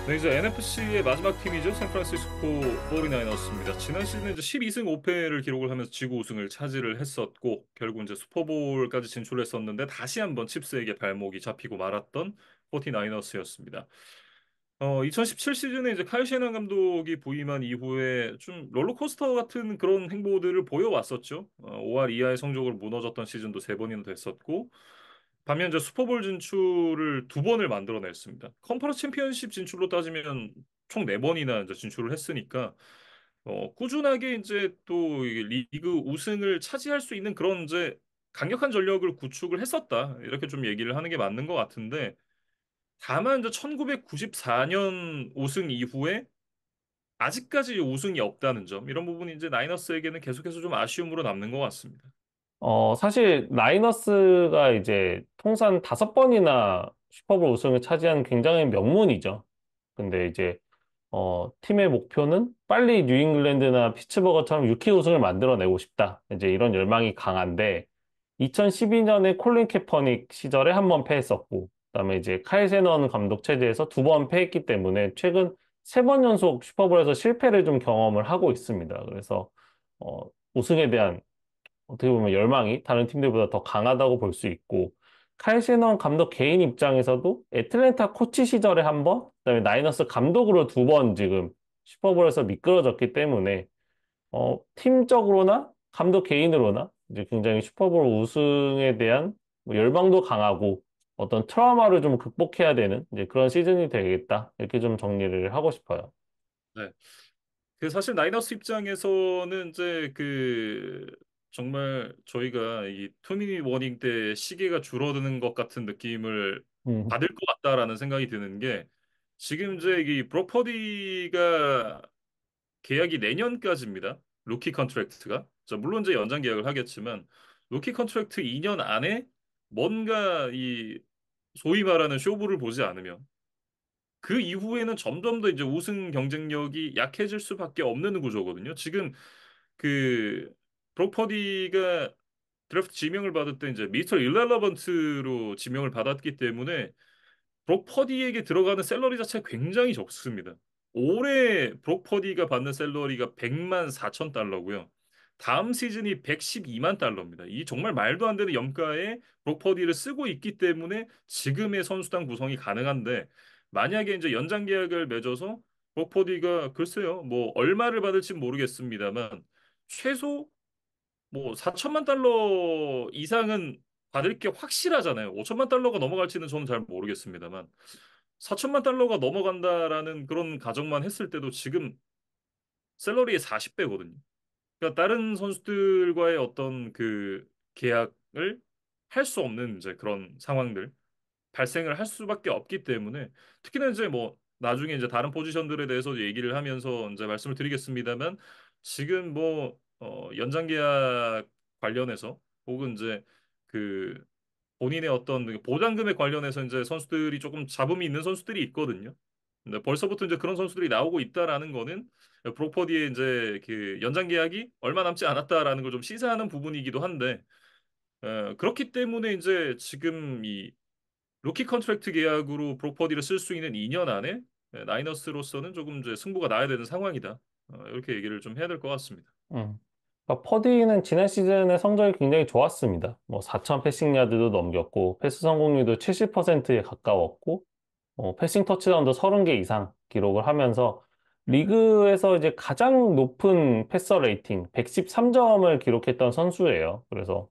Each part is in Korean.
네, 이제 NFC의 마지막 팀이죠. 샌프란시스코 49어rs입니다. 지난 시즌에 이제 12승 5패를 기록을 하면서 지구 우승을 차지를 했었고, 결국 이제 슈퍼볼까지 진출했었는데, 다시 한번 칩스에게 발목이 잡히고 말았던 49어rs였습니다. 2017 시즌에 이제 카일 셰넌 감독이 부임한 이후에 좀 롤러코스터 같은 그런 행보들을 보여왔었죠. 5할 이하의 성적으로 무너졌던 시즌도 세 번이나 됐었고, 반면 이제 슈퍼볼 진출을 두 번을 만들어냈습니다. 컨퍼런스 챔피언십 진출로 따지면 총 네 번이나 이제 진출을 했으니까 꾸준하게 이제 또 이게 리그 우승을 차지할 수 있는 그런 이제 강력한 전력을 구축을 했었다. 이렇게 좀 얘기를 하는 게 맞는 것 같은데 다만 이제 1994년 우승 이후에 아직까지 우승이 없다는 점 이런 부분이 이제 나이너스에게는 계속해서 좀 아쉬움으로 남는 것 같습니다. 사실 라이너스가 이제 통산 5번이나 슈퍼볼 우승을 차지한 굉장히 명문이죠. 근데 이제 팀의 목표는 빨리 뉴잉글랜드나 피츠버그처럼 6위 우승을 만들어내고 싶다. 이제 이런 열망이 강한데 2012년에 콜린 캐퍼닉 시절에 한 번 패했었고 그다음에 이제 카일 세넌 감독 체제에서 두 번 패했기 때문에 최근 3번 연속 슈퍼볼에서 실패를 좀 경험을 하고 있습니다. 그래서 우승에 대한 어떻게 보면 열망이 다른 팀들보다 더 강하다고 볼 수 있고 칼 시넌 감독 개인 입장에서도 애틀랜타 코치 시절에 한 번, 그다음에 나이너스 감독으로 두 번 지금 슈퍼볼에서 미끄러졌기 때문에 팀적으로나 감독 개인으로나 이제 굉장히 슈퍼볼 우승에 대한 뭐 열망도 강하고 어떤 트라우마를 좀 극복해야 되는 이제 그런 시즌이 되겠다 이렇게 좀 정리를 하고 싶어요. 네. 그 사실 나이너스 입장에서는 이제 정말 저희가 이 투미니 워닝 때 시계가 줄어드는 것 같은 느낌을 음, 받을 것 같다라는 생각이 드는 게 지금 이제 이 브록 퍼디가 계약이 내년까지입니다. 루키 컨트랙트가. 자, 물론 이제 연장 계약을 하겠지만 루키 컨트랙트 2년 안에 뭔가 이 소위 말하는 쇼부를 보지 않으면 그 이후에는 점점 더 이제 우승 경쟁력이 약해질 수밖에 없는 구조거든요. 지금 그 브로퍼디가 드래프트 지명을 받을 때 이제 미스터 일레러번트로 지명을 받았기 때문에 브로퍼디에게 들어가는 샐러리 자체가 굉장히 적습니다. 올해 브로퍼디가 받는 샐러리가 100만 4천 달러고요. 다음 시즌이 112만 달러입니다. 이 정말 말도 안 되는 염가에 브로퍼디를 쓰고 있기 때문에 지금의 선수단 구성이 가능한데 만약에 이제 연장 계약을 맺어서 브로퍼디가 글쎄요 뭐 얼마를 받을지 모르겠습니다만 최소 뭐 4천만 달러 이상은 받을 게 확실하잖아요. 5천만 달러가 넘어갈지는 저는 잘 모르겠습니다만 4천만 달러가 넘어간다라는 그런 가정만 했을 때도 지금 샐러리의 40배거든요. 그러니까 다른 선수들과의 어떤 그 계약을 할 수 없는 이제 그런 상황들 발생을 할 수밖에 없기 때문에 특히나 이제 뭐 나중에 이제 다른 포지션들에 대해서 얘기를 하면서 이제 말씀을 드리겠습니다만 지금 뭐 연장 계약 관련해서 혹은 이제 그 본인의 어떤 그 보장금에 관련해서 이제 선수들이 조금 잡음이 있는 선수들이 있거든요. 근데 벌써부터 이제 그런 선수들이 나오고 있다라는 거는 브로퍼디의 이제 그 연장 계약이 얼마 남지 않았다라는 걸 좀 시사하는 부분이기도 한데 그렇기 때문에 이제 지금 이 루키 컨트랙트 계약으로 브로퍼디를 쓸 수 있는 2년 안에 나이너스로서는 조금 이제 승부가 나야 되는 상황이다. 이렇게 얘기를 좀 해야 될 것 같습니다. 음. 그러니까 퍼디는 지난 시즌에 성적이 굉장히 좋았습니다. 뭐 4천 패싱 야드도 넘겼고 패스 성공률도 70%에 가까웠고 패싱 터치다운도 30개 이상 기록을 하면서 리그에서 이제 가장 높은 패서 레이팅 113점을 기록했던 선수예요. 그래서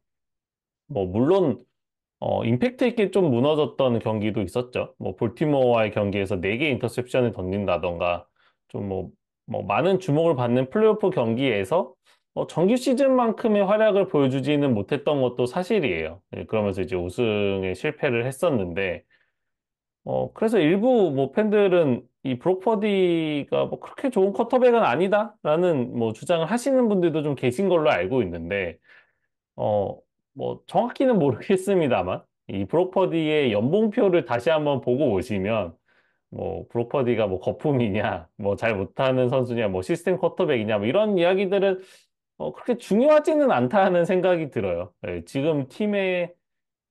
뭐 물론 임팩트 있게 좀 무너졌던 경기도 있었죠. 뭐 볼티모어와의 경기에서 4개 인터셉션을 던진다던가 좀 뭐 많은 주목을 받는 플레이오프 경기에서 정규 시즌만큼의 활약을 보여주지는 못했던 것도 사실이에요. 예, 그러면서 이제 우승에 실패를 했었는데 그래서 일부 뭐 팬들은 이 브로퍼디가 뭐 그렇게 좋은 쿼터백은 아니다라는 뭐 주장을 하시는 분들도 좀 계신 걸로 알고 있는데 어, 뭐 정확히는 모르겠습니다만 이 브로퍼디의 연봉표를 다시 한번 보고 오시면 뭐 브로퍼디가 뭐 거품이냐 뭐 잘 못하는 선수냐 뭐 시스템 쿼터백이냐 뭐 이런 이야기들은 그렇게 중요하지는 않다는 생각이 들어요. 예, 지금 팀의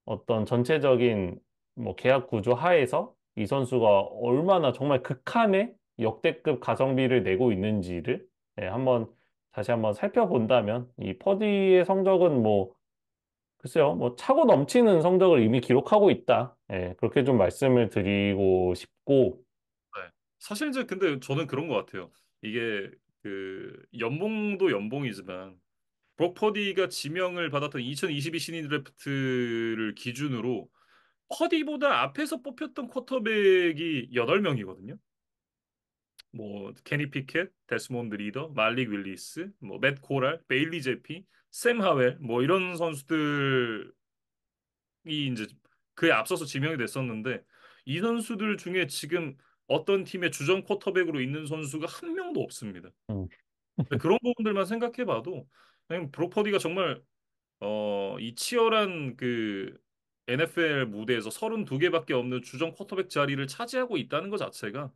어떤 전체적인 뭐 계약 구조 하에서 이 선수가 얼마나 정말 극한의 역대급 가성비를 내고 있는지를 예, 다시 한번 살펴본다면 이 퍼디의 성적은 뭐 글쎄요, 뭐 차고 넘치는 성적을 이미 기록하고 있다. 예, 그렇게 좀 말씀을 드리고 싶고, 네. 사실 이제 근데 저는 그런 것 같아요. 이게 그 연봉도 연봉이지만 브록 퍼디가 지명을 받았던 2022 신인 드래프트를 기준으로 퍼디보다 앞에서 뽑혔던 쿼터백이 8명이거든요. 뭐 케니 피켓, 데스몬드 리더, 말릭 윌리스, 뭐맷 코랄, 베일리 제피, 샘 하웰 뭐 이런 선수들이 이제 그에 앞서서 지명이 됐었는데 이 선수들 중에 지금 어떤 팀의 주전 쿼터백으로 있는 선수가 한 명도 없습니다. 음, 근데 그런 부분들만 생각해봐도 그냥 브록 퍼디가 정말 이 치열한 그 NFL 무대에서 32개밖에 없는 주전 쿼터백 자리를 차지하고 있다는 것 자체가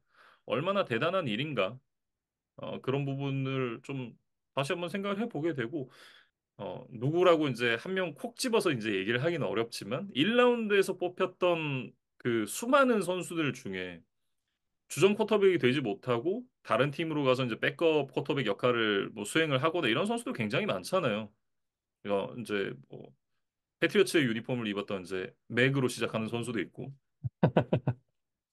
얼마나 대단한 일인가. 그런 부분을 좀 다시 한번 생각을 해보게 되고, 누구라고 이제 한 명 콕 집어서 이제 얘기를 하기는 어렵지만, 1라운드에서 뽑혔던 그 수많은 선수들 중에 주전 쿼터백이 되지 못하고, 다른 팀으로 가서 이제 백업 쿼터백 역할을 뭐 수행을 하거나 이런 선수도 굉장히 많잖아요. 이제 뭐 패트리어츠의 유니폼을 입었던 이제 맥으로 시작하는 선수도 있고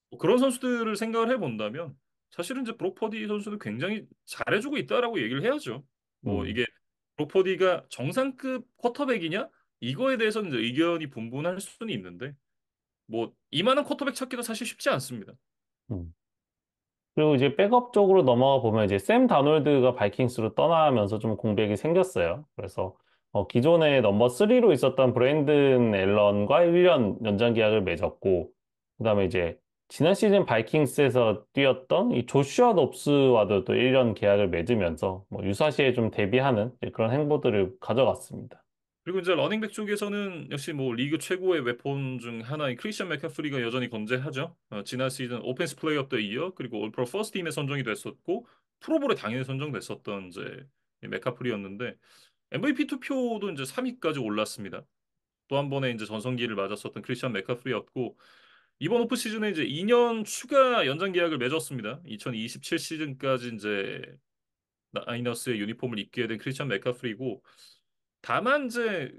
뭐 그런 선수들을 생각을 해본다면 사실은 이제 브로퍼디 선수는 굉장히 잘해주고 있다라고 얘기를 해야죠. 뭐 음, 이게 브로퍼디가 정상급 쿼터백이냐 이거에 대해서는 이제 의견이 분분할 수는 있는데 뭐 이만한 쿼터백 찾기도 사실 쉽지 않습니다. 음. 그리고 이제 백업 쪽으로 넘어가 보면 이제 샘 다놀드가 바이킹스로 떠나면서 좀 공백이 생겼어요. 그래서 기존에 넘버 3로 있었던 브랜든 앨런과 1년 연장 계약을 맺었고, 그다음에 이제 지난 시즌 바이킹스에서 뛰었던 이 조슈아 롭스와도 또 1년 계약을 맺으면서 뭐 유사시에 좀 대비하는 그런 행보들을 가져갔습니다. 그리고 이제 러닝백 쪽에서는 역시 뭐 리그 최고의 웨폰 중 하나인 크리스천 맥카프리가 여전히 건재하죠. 지난 시즌 오펜스 플레이어 오브 더 이어 그리고 올 프로 퍼스트 팀에 선정이 됐었고 프로볼에 당연히 선정됐었던 이제 이 맥카프리였는데 MVP 투표도 이제 3위까지 올랐습니다. 또 한 번에 이제 전성기를 맞았었던 크리스천 맥카프리였고 이번 오프 시즌에 이제 2년 추가 연장 계약을 맺었습니다. 2027 시즌까지 이제 나이너스의 유니폼을 입게 된 크리스천 맥카프리고 다만 이제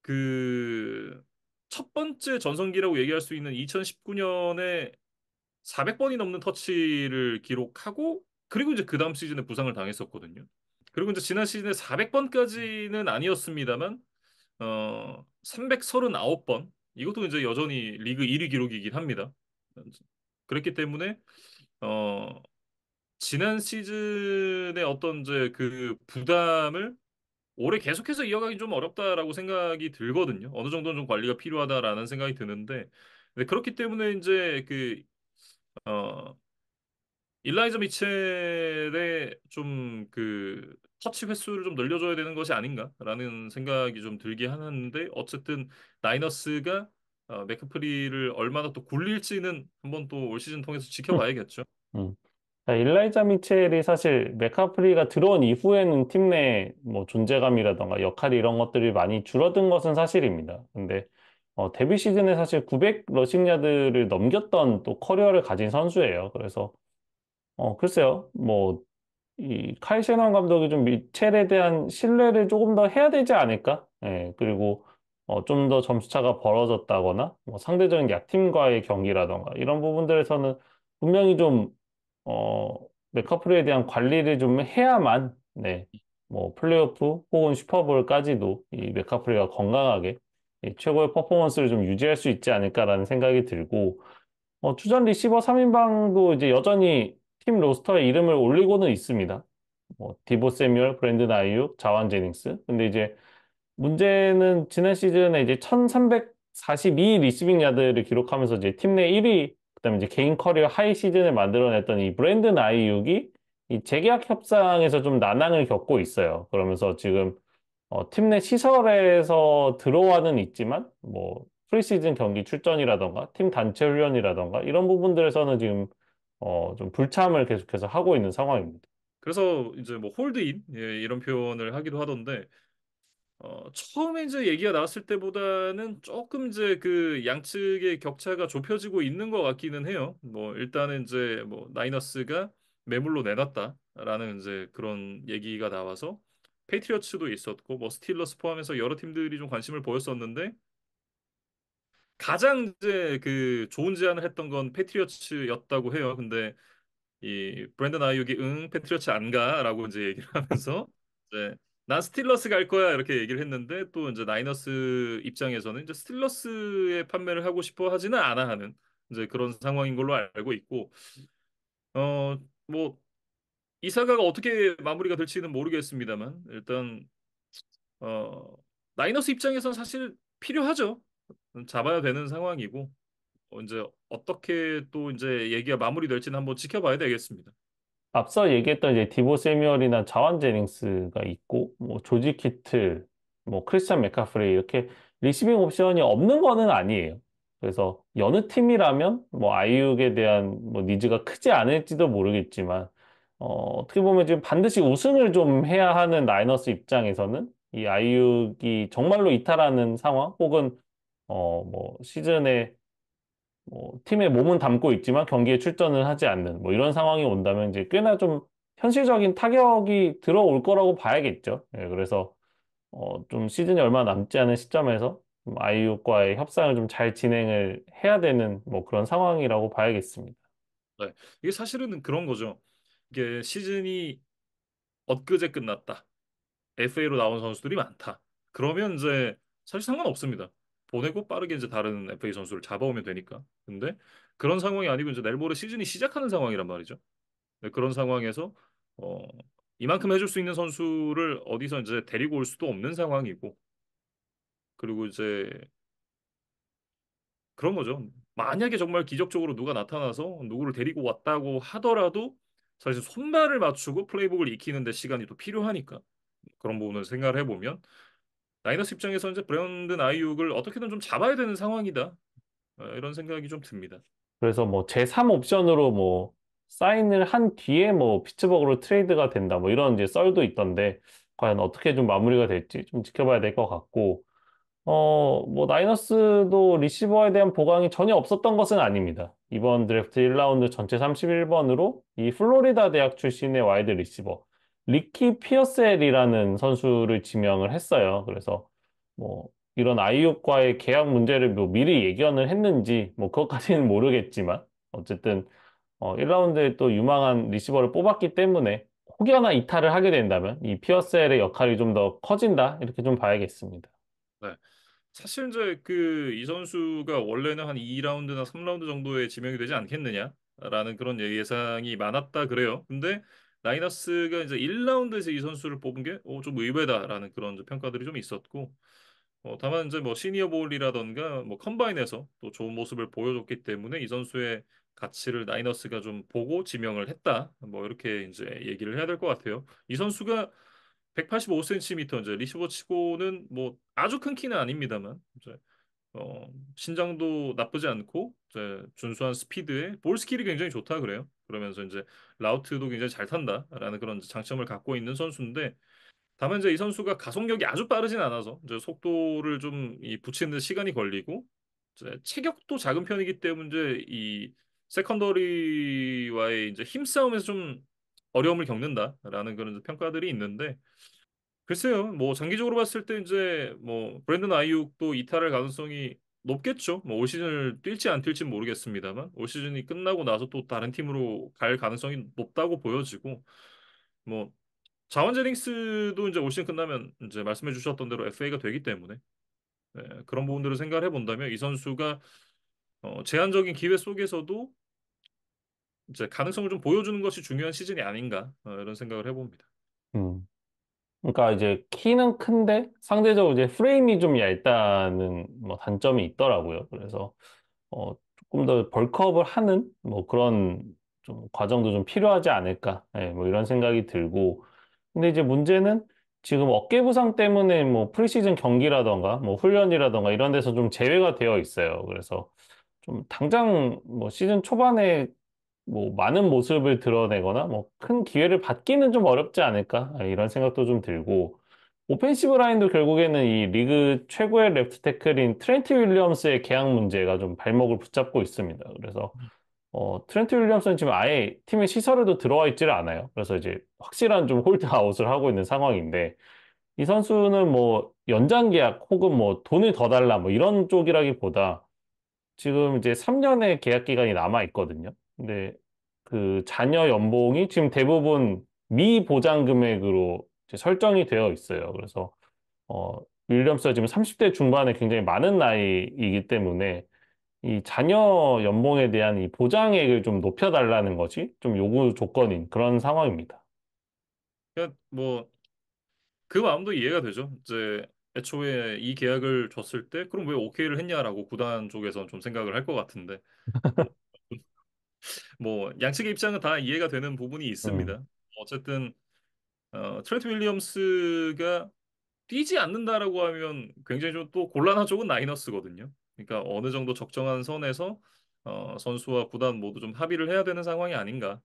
그 첫 번째 전성기라고 얘기할 수 있는 2019년에 400번이 넘는 터치를 기록하고 그리고 이제 그 다음 시즌에 부상을 당했었거든요. 그리고 이제 지난 시즌에 400번까지는 아니었습니다만 339번 이것도 이제 여전히 리그 1위 기록이긴 합니다. 그렇기 때문에 어 지난 시즌의 어떤 이제 그 부담을 올해 계속해서 이어가기 좀 어렵다라고 생각이 들거든요. 어느 정도는 좀 관리가 필요하다라는 생각이 드는데, 근데 그렇기 때문에 이제 어, 일라이자 미첼의 좀 터치 횟수를 좀 늘려줘야 되는 것이 아닌가라는 생각이 좀 들게 하는데, 어쨌든 나이너스가 맥커프리를 얼마나 또 굴릴지는 한번 또 올 시즌 통해서 지켜봐야겠죠. 음. 자, 일라이자 미첼이 사실 맥카프리가 들어온 이후에는 팀 내 뭐 존재감이라던가 역할이 이런 것들이 많이 줄어든 것은 사실입니다. 근데 데뷔 시즌에 사실 900 러싱 야드를 넘겼던 또 커리어를 가진 선수예요. 그래서 글쎄요. 뭐 이 카이 셰넌 감독이 좀 미첼에 대한 신뢰를 조금 더 해야 되지 않을까? 예, 그리고 좀 더 점수차가 벌어졌다거나 뭐 상대적인 약팀과의 경기라던가 이런 부분들에서는 분명히 좀 맥커프리에 대한 관리를 좀 해야만 네, 뭐 플레이오프 혹은 슈퍼볼까지도 이 맥커프리가 건강하게 이 최고의 퍼포먼스를 좀 유지할 수 있지 않을까라는 생각이 들고 주전 리시버 3인방도 이제 여전히 팀 로스터에 이름을 올리고는 있습니다. 뭐 디보 세뮤얼, 브랜든 아이유, 자완 제닝스. 근데 이제 문제는 지난 시즌에 이제 1342 리시빙 야드를 기록하면서 이제 팀 내 1위, 그다음에 이제 개인 커리어 하이 시즌을 만들어냈던 이 브랜든 아이유이 이 재계약 협상에서 좀 난항을 겪고 있어요. 그러면서 지금 팀 내 시설에서 들어와는 있지만 뭐 프리시즌 경기 출전이라던가 팀 단체 훈련이라던가 이런 부분들에서는 지금 좀 불참을 계속해서 하고 있는 상황입니다. 그래서 이제 뭐 홀드인 이런 표현을 하기도 하던데 처음에 이제 얘기가 나왔을 때보다는 조금 이제 그 양측의 격차가 좁혀지고 있는 것 같기는 해요. 뭐 일단은 이제 뭐 나이너스가 매물로 내놨다라는 이제 그런 얘기가 나와서 페이트리어츠도 있었고 뭐 스틸러스 포함해서 여러 팀들이 좀 관심을 보였었는데 가장 이제 그 좋은 제안을 했던 건 페이트리어츠였다고 해요. 근데 이 브랜든 아이육이 응 패트리어츠 안 가라고 이제 얘기를 하면서 이제 난 스틸러스 갈 거야 이렇게 얘기를 했는데 또 이제 나이너스 입장에서는 이제 스틸러스에 판매를 하고 싶어 하지는 않아 하는 이제 그런 상황인 걸로 알고 있고 뭐 이사가가 어떻게 마무리가 될지는 모르겠습니다만 일단 어 나이너스 입장에서는 사실 필요하죠. 잡아야 되는 상황이고 이제 어떻게 또 이제 얘기가 마무리될지는 한번 지켜봐야 되겠습니다. 앞서 얘기했던 이제 디보 세뮤얼이나 자완 제닝스가 있고, 뭐 조지 키틀, 뭐 크리스찬 맥카프리 이렇게 리시빙 옵션이 없는 거는 아니에요. 그래서 여느 팀이라면 뭐 아이육에 대한 뭐 니즈가 크지 않을지도 모르겠지만, 어떻게 보면 지금 반드시 우승을 좀 해야 하는 나이너스 입장에서는 이 아이육이 정말로 이탈하는 상황, 혹은 뭐 시즌에 뭐 팀에 몸은 담고 있지만 경기에 출전을 하지 않는 뭐 이런 상황이 온다면 이제 꽤나 좀 현실적인 타격이 들어올 거라고 봐야겠죠. 예, 그래서 좀 시즌이 얼마 남지 않은 시점에서 좀 아이유과의 협상을 좀 잘 진행을 해야 되는 뭐 그런 상황이라고 봐야겠습니다. 네. 이게 사실은 그런 거죠. 이게 시즌이 엊그제 끝났다. FA로 나온 선수들이 많다. 그러면 이제 사실 상관없습니다. 보내고 빠르게 이제 다른 FA 선수를 잡아오면 되니까. 근데 그런 상황이 아니고 이제 내일 모레 시즌이 시작하는 상황이란 말이죠. 네, 그런 상황에서 어, 이만큼 해줄 수 있는 선수를 어디서 이제 데리고 올 수도 없는 상황이고 그리고 이제 그런 거죠. 만약에 정말 기적적으로 누가 나타나서 누구를 데리고 왔다고 하더라도 사실 손발을 맞추고 플레이북을 익히는데 시간이 또 필요하니까 그런 부분을 생각을 해보면 나이너스 입장에서 이제 브랜든 아이육을 어떻게든 좀 잡아야 되는 상황이다. 이런 생각이 좀 듭니다. 그래서 뭐 제3 옵션으로 뭐 사인을 한 뒤에 뭐 피츠버그로 트레이드가 된다 뭐 이런 이제 썰도 있던데 과연 어떻게 좀 마무리가 될지 좀 지켜봐야 될 것 같고 뭐, 나이너스도 리시버에 대한 보강이 전혀 없었던 것은 아닙니다. 이번 드래프트 1라운드 전체 31번으로 이 플로리다 대학 출신의 와이드 리시버, 리키 피어셀이라는 선수를 지명을 했어요. 그래서 뭐, 이런 아이육과의 계약 문제를 뭐 미리 예견을 했는지, 뭐, 그것까지는 모르겠지만, 어쨌든, 1라운드에 또 유망한 리시버를 뽑았기 때문에 혹여나 이탈을 하게 된다면 이 피어셀의 역할이 좀 더 커진다, 이렇게 좀 봐야겠습니다. 네. 사실 이제 그 이 선수가 원래는 한 2라운드나 3라운드 정도에 지명이 되지 않겠느냐라는 그런 예상이 많았다 그래요. 근데 라이너스가 이제 1라운드에서 이 선수를 뽑은 게 좀 의외다라는 그런 이제 평가들이 좀 있었고 다만 이제 뭐 시니어 볼이라던가 뭐 컴바인에서 또 좋은 모습을 보여줬기 때문에 이 선수의 가치를 나이너스가 좀 보고 지명을 했다. 뭐 이렇게 이제 얘기를 해야 될 것 같아요. 이 선수가 185cm 이제 리시버 치고는 뭐 아주 큰 키는 아닙니다만 이제 신장도 나쁘지 않고 이제 준수한 스피드에 볼 스킬이 굉장히 좋다 그래요. 그러면서 이제 라우트도 굉장히 잘 탄다라는 그런 장점을 갖고 있는 선수인데 다만 이제 이 선수가 가속력이 아주 빠르진 않아서 이제 속도를 좀 붙이는 데 시간이 걸리고 이제 체격도 작은 편이기 때문에 이제 이 세컨더리와의 이제 힘싸움에서 좀 어려움을 겪는다라는 그런 평가들이 있는데 글쎄요 뭐 장기적으로 봤을 때 이제 뭐 브랜든 아이육도 이탈할 가능성이 높겠죠. 뭐 올 시즌을 뛸지 안 뛸지 모르겠습니다만 올 시즌이 끝나고 나서 또 다른 팀으로 갈 가능성이 높다고 보여지고 뭐 자원 제닝스도 이제 올 시즌 끝나면 이제 말씀해 주셨던 대로 FA가 되기 때문에 그런 부분들을 생각을 해본다면 이 선수가 제한적인 기회 속에서도 이제 가능성을 좀 보여주는 것이 중요한 시즌이 아닌가 이런 생각을 해봅니다. 음. 그러니까 이제 키는 큰데 상대적으로 이제 프레임이 좀 얇다는 뭐 단점이 있더라고요. 그래서 조금 더 벌크업을 하는 뭐 그런 좀 과정도 좀 필요하지 않을까. 예, 뭐 이런 생각이 들고. 근데 이제 문제는 지금 어깨 부상 때문에 뭐 프리시즌 경기라던가 뭐 훈련이라던가 이런 데서 좀 제외가 되어 있어요. 그래서 좀 당장 뭐 시즌 초반에 뭐 많은 모습을 드러내거나 뭐 큰 기회를 받기는 좀 어렵지 않을까 이런 생각도 좀 들고 오펜시브 라인도 결국에는 이 리그 최고의 레프트 태클인 트렌티 윌리엄스의 계약 문제가 좀 발목을 붙잡고 있습니다. 그래서 트렌트 윌리엄스는 지금 아예 팀의 시설에도 들어와 있지를 않아요. 그래서 이제 확실한 좀 홀드아웃을 하고 있는 상황인데 이 선수는 뭐 연장 계약 혹은 뭐 돈을 더 달라 뭐 이런 쪽이라기보다 지금 이제 3년의 계약 기간이 남아 있거든요. 근데 그 자녀 연봉이 지금 대부분 미보장 금액으로 이제 설정이 되어 있어요. 그래서 어 윌리엄스가 지금 30대 중반에 굉장히 많은 나이이기 때문에 이 자녀 연봉에 대한 이 보장액을 좀 높여달라는 것이 좀 요구 조건인 그런 상황입니다. 그러니까 뭐 그 마음도 이해가 되죠. 이제 애초에 이 계약을 줬을 때 그럼 왜 오케이를 했냐라고 구단 쪽에서는 좀 생각을 할 것 같은데 뭐, 뭐 양측의 입장은 다 이해가 되는 부분이 음, 있습니다. 어쨌든 트렌트 윌리엄스가 뛰지 않는다라고 하면 굉장히 좀 또 곤란한 쪽은 나이너스거든요. 그러니까 어느 정도 적정한 선에서 선수와 구단 모두 좀 합의를 해야 되는 상황이 아닌가.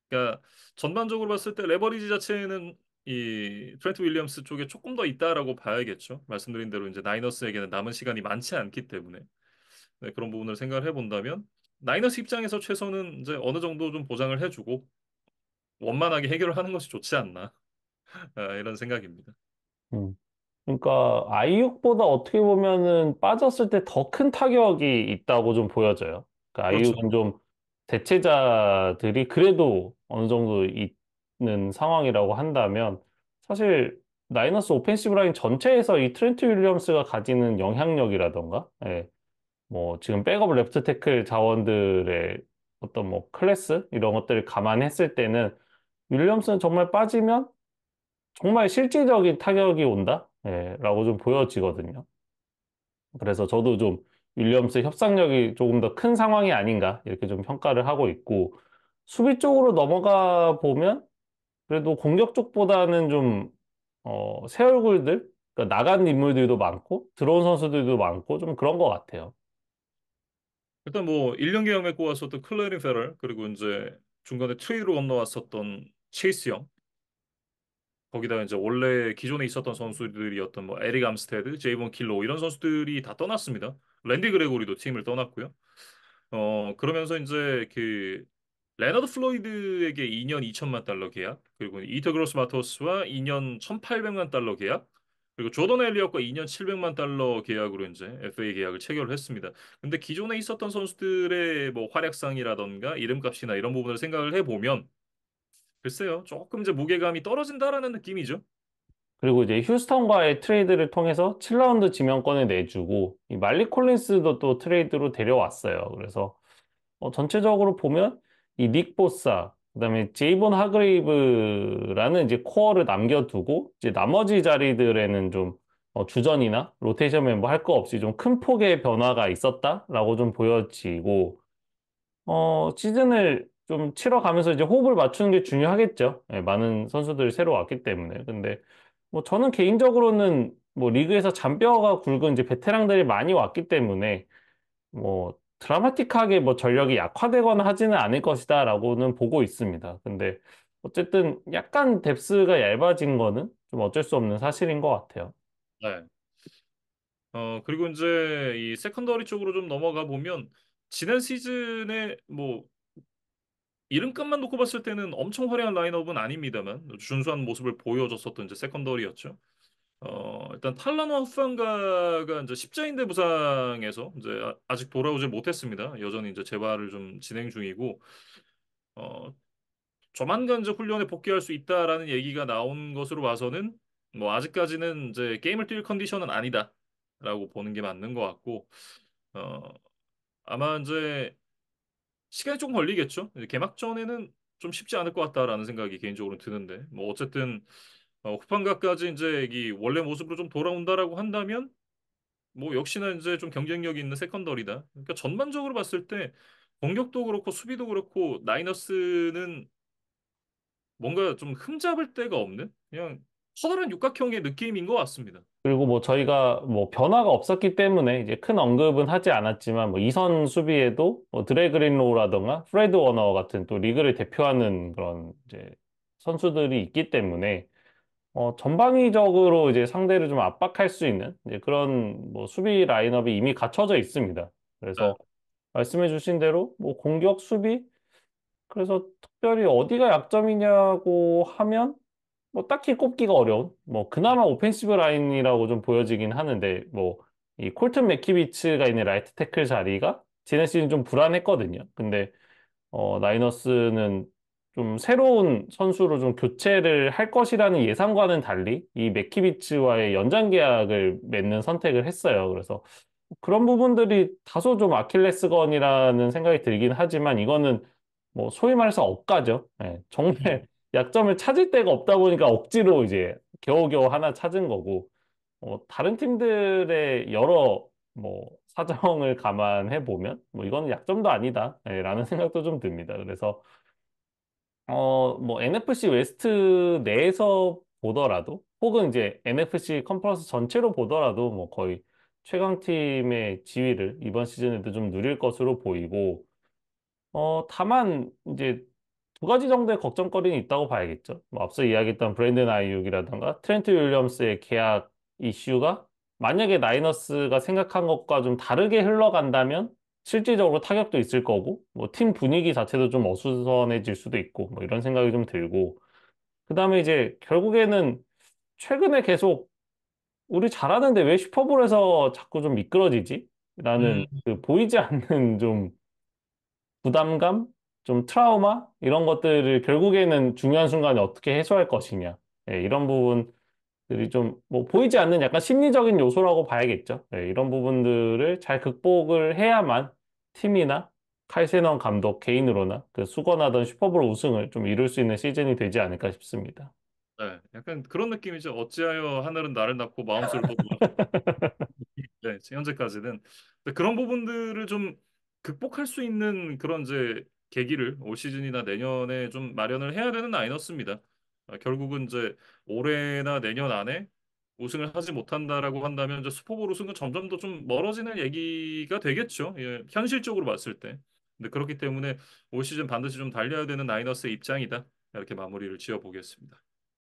그러니까 전반적으로 봤을 때 레버리지 자체는 이 트렌트 윌리엄스 쪽에 조금 더 있다라고 봐야겠죠. 말씀드린 대로 이제 나이너스에게는 남은 시간이 많지 않기 때문에 네, 그런 부분을 생각을 해본다면 나이너스 입장에서 최선은 이제 어느 정도 좀 보장을 해주고 원만하게 해결을 하는 것이 좋지 않나 이런 생각입니다. 음. 그러니까 아이육보다 어떻게 보면은 빠졌을 때 더 큰 타격이 있다고 좀 보여져요. 그러니까 그렇죠. 아이육은 좀 대체자들이 그래도 어느 정도 있는 상황이라고 한다면 사실 나이너스 오펜시브 라인 전체에서 이 트렌트 윌리엄스가 가지는 영향력이라던가 예, 뭐 지금 백업 레프트 태클 자원들의 어떤 뭐 클래스 이런 것들을 감안했을 때는 윌리엄스는 정말 빠지면 정말 실질적인 타격이 온다? 예, 라고 좀 보여지거든요. 그래서 저도 좀 윌리엄스 협상력이 조금 더 큰 상황이 아닌가 이렇게 좀 평가를 하고 있고 수비 쪽으로 넘어가 보면 그래도 공격 쪽보다는 좀 새 얼굴들 그러니까 나간 인물들도 많고 들어온 선수들도 많고 좀 그런 것 같아요. 일단 뭐 1년 계약 맺고 왔었던 클레린 페럴 그리고 이제 중간에 트레이드로 건너왔었던 체이스 영 거기다 이제 원래 기존에 있었던 선수들이었던 뭐 에릭 암스테드, 제이본 킬로 이런 선수들이 다 떠났습니다. 랜디 그레고리도 팀을 떠났고요. 그러면서 이제 그 레너드 플로이드에게 2년 2천만 달러 계약, 그리고 이터 그로스 마토스와 2년 1,800만 달러 계약, 그리고 조던 엘리엇과 2년 700만 달러 계약으로 이제 FA 계약을 체결을 했습니다. 근데 기존에 있었던 선수들의 뭐 활약상이라던가 이름값이나 이런 부분을 생각을 해보면 글쎄요, 조금 이제 무게감이 떨어진다라는 느낌이죠. 그리고 이제 휴스턴과의 트레이드를 통해서 7라운드 지명권을 내주고 이 말리 콜린스도 또 트레이드로 데려왔어요. 그래서 전체적으로 보면 이 닉 보사, 그다음에 제이본 하그레이브라는 이제 코어를 남겨두고 이제 나머지 자리들에는 좀 주전이나 로테이션 멤버 할 거 없이 좀 큰 폭의 변화가 있었다라고 좀 보여지고 시즌을 좀 치러가면서 이제 호흡을 맞추는 게 중요하겠죠. 예, 많은 선수들이 새로 왔기 때문에. 근데 뭐 저는 개인적으로는 뭐 리그에서 잔뼈가 굵은 이제 베테랑들이 많이 왔기 때문에 뭐 드라마틱하게 뭐 전력이 약화되거나 하지는 않을 것이다라고는 보고 있습니다. 근데 어쨌든 약간 뎁스가 얇아진 거는 좀 어쩔 수 없는 사실인 것 같아요. 네. 그리고 이제 이 세컨더리 쪽으로 좀 넘어가 보면 지난 시즌에 뭐 이름값만 놓고 봤을 때는 엄청 화려한 라인업은 아닙니다만 준수한 모습을 보여줬었던 이제 세컨더리였죠. 일단 탈라노 후판가가 이제 십자인대 부상에서 이제 아직 돌아오질 못했습니다. 여전히 이제 재활을 좀 진행 중이고 어, 조만간 이제 훈련에 복귀할 수 있다라는 얘기가 나온 것으로 봐서는 뭐 아직까지는 이제 게임을 뛸 컨디션은 아니다라고 보는 게 맞는 것 같고 어, 아마 이제 시간이 조금 걸리겠죠. 이제 개막전에는 좀 쉽지 않을 것 같다라는 생각이 개인적으로 드는데 뭐 어쨌든 후반각까지 이제 이 원래 모습으로 좀 돌아온다라고 한다면 뭐 역시나 이제 좀 경쟁력이 있는 세컨더리다. 그러니까 전반적으로 봤을 때 공격도 그렇고 수비도 그렇고 나이너스는 뭔가 좀 흠잡을 데가 없는 그냥 커다란 육각형의 느낌인 것 같습니다. 그리고 뭐 저희가 뭐 변화가 없었기 때문에 이제 큰 언급은 하지 않았지만 뭐 이선 수비에도 뭐 드레 그린로우라던가 프레드 워너 같은 또 리그를 대표하는 그런 이제 선수들이 있기 때문에 전방위적으로 이제 상대를 좀 압박할 수 있는 이제 그런 뭐 수비 라인업이 이미 갖춰져 있습니다. 네. 그래서 말씀해주신 대로 뭐 공격, 수비 그래서 특별히 어디가 약점이냐고 하면 뭐 딱히 꼽기가 어려운 뭐 그나마 오펜시브 라인이라고 좀 보여지긴 하는데 뭐 이 콜튼 매키비츠가 있는 라이트 태클 자리가 지난 시즌 좀 불안했거든요. 근데 나이너스는 좀 새로운 선수로 좀 교체를 할 것이라는 예상과는 달리 이 매키비츠와의 연장 계약을 맺는 선택을 했어요. 그래서 그런 부분들이 다소 좀 아킬레스건이라는 생각이 들긴 하지만 이거는 뭐 소위 말해서 억가죠. 예, 정말 약점을 찾을 데가 없다 보니까 억지로 이제 겨우겨우 하나 찾은 거고 다른 팀들의 여러 뭐 사정을 감안해 보면 뭐 이거는 약점도 아니다 라는 생각도 좀 듭니다. 그래서 뭐 NFC 웨스트 내에서 보더라도 혹은 이제 NFC 컨퍼런스 전체로 보더라도 뭐 거의 최강팀의 지위를 이번 시즌에도 좀 누릴 것으로 보이고 다만 이제 두 가지 정도의 걱정거리는 있다고 봐야겠죠. 뭐 앞서 이야기했던 브랜든 아이육이라든가 트렌트 윌리엄스의 계약 이슈가 만약에 나이너스가 생각한 것과 좀 다르게 흘러간다면 실질적으로 타격도 있을 거고 뭐 팀 분위기 자체도 좀 어수선해질 수도 있고 뭐 이런 생각이 좀 들고 그다음에 이제 결국에는 최근에 계속 우리 잘하는데 왜 슈퍼볼에서 자꾸 좀 미끄러지지? 음, 라는 그 보이지 않는 좀 부담감, 좀 트라우마 이런 것들을 결국에는 중요한 순간에 어떻게 해소할 것이냐. 예, 이런 부분들이 좀 뭐 보이지 않는 약간 심리적인 요소라고 봐야겠죠. 예, 이런 부분들을 잘 극복을 해야만 팀이나 칼세넌 감독 개인으로나 그 수건하던 슈퍼볼 우승을 좀 이룰 수 있는 시즌이 되지 않을까 싶습니다. 네. 약간 그런 느낌이죠. 어찌하여 하늘은 나를 낳고 마음속을 또 네, 현재까지는. 근데 그런 부분들을 좀 극복할 수 있는 그런 이제 계기를 올 시즌이나 내년에 좀 마련을 해야 되는 아이너스입니다. 결국은 이제 올해나 내년 안에 우승을 하지 못한다라고 한다면 이제 슈퍼볼 우승은 점점 더 좀 멀어지는 얘기가 되겠죠. 예, 현실적으로 봤을 때. 근데 그렇기 때문에 올 시즌 반드시 좀 달려야 되는 아이너스의 입장이다. 이렇게 마무리를 지어 보겠습니다.